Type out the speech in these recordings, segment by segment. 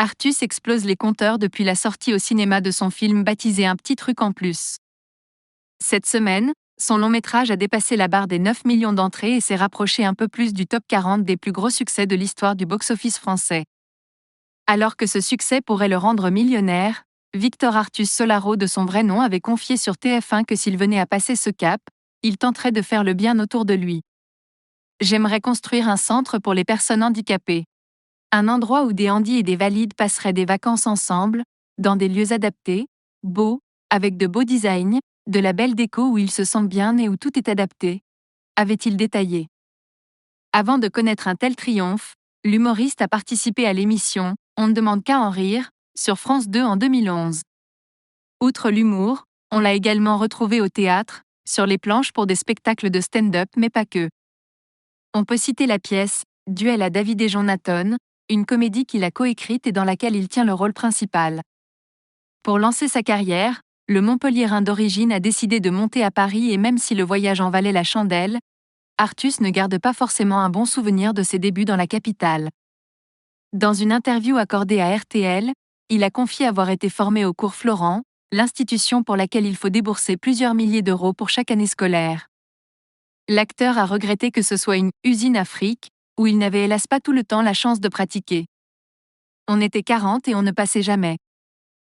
Artus explose les compteurs depuis la sortie au cinéma de son film baptisé Un petit truc en plus. Cette semaine, son long métrage a dépassé la barre des 9 millions d'entrées et s'est rapproché un peu plus du top 40 des plus gros succès de l'histoire du box-office français. Alors que ce succès pourrait le rendre millionnaire, Victor Artus Solaro de son vrai nom avait confié sur TF1 que s'il venait à passer ce cap, il tenterait de faire le bien autour de lui. J'aimerais construire un centre pour les personnes handicapées. Un endroit où des handis et des valides passeraient des vacances ensemble, dans des lieux adaptés, beaux, avec de beaux designs, de la belle déco où ils se sentent bien et où tout est adapté, avait-il détaillé. Avant de connaître un tel triomphe, l'humoriste a participé à l'émission On ne demande qu'à en rire, sur France 2 en 2011. Outre l'humour, on l'a également retrouvé au théâtre, sur les planches pour des spectacles de stand-up mais pas que. On peut citer la pièce Duel à David et Jonathan, une comédie qu'il a coécrite et dans laquelle il tient le rôle principal. Pour lancer sa carrière, le Montpelliérain d'origine a décidé de monter à Paris et même si le voyage en valait la chandelle, Artus ne garde pas forcément un bon souvenir de ses débuts dans la capitale. Dans une interview accordée à RTL, il a confié avoir été formé au cours Florent, l'institution pour laquelle il faut débourser plusieurs milliers d'euros pour chaque année scolaire. L'acteur a regretté que ce soit une « usine à fric » où il n'avait hélas pas tout le temps la chance de pratiquer. On était 40 et on ne passait jamais.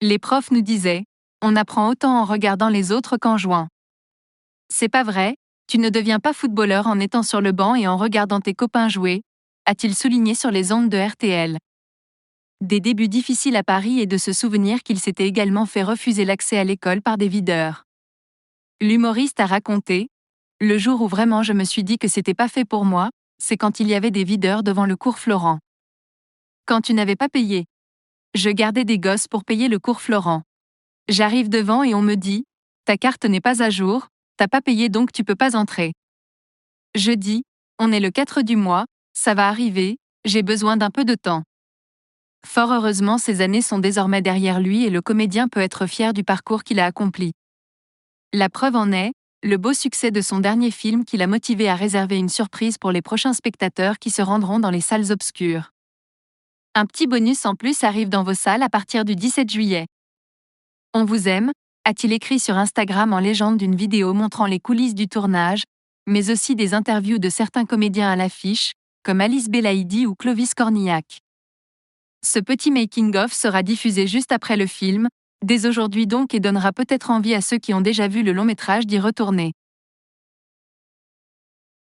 Les profs nous disaient « On apprend autant en regardant les autres qu'en jouant. » C'est pas vrai, tu ne deviens pas footballeur en étant sur le banc et en regardant tes copains jouer, a-t-il souligné sur les ondes de RTL. Des débuts difficiles à Paris et de se souvenir qu'il s'était également fait refuser l'accès à l'école par des videurs. L'humoriste a raconté « Le jour où vraiment je me suis dit que c'était pas fait pour moi, c'est quand il y avait des videurs devant le cours Florent. Quand tu n'avais pas payé. Je gardais des gosses pour payer le cours Florent. J'arrive devant et on me dit « Ta carte n'est pas à jour, t'as pas payé donc tu peux pas entrer. » Je dis « On est le 4 du mois, ça va arriver, j'ai besoin d'un peu de temps. » Fort heureusement ces années sont désormais derrière lui et le comédien peut être fier du parcours qu'il a accompli. La preuve en est, le beau succès de son dernier film qui l'a motivé à réserver une surprise pour les prochains spectateurs qui se rendront dans les salles obscures. Un petit bonus en plus arrive dans vos salles à partir du 17 juillet. On vous aime, a-t-il écrit sur Instagram en légende d'une vidéo montrant les coulisses du tournage, mais aussi des interviews de certains comédiens à l'affiche, comme Alice Belaïdi ou Clovis Cornillac. Ce petit making-of sera diffusé juste après le film, dès aujourd'hui donc et donnera peut-être envie à ceux qui ont déjà vu le long métrage d'y retourner.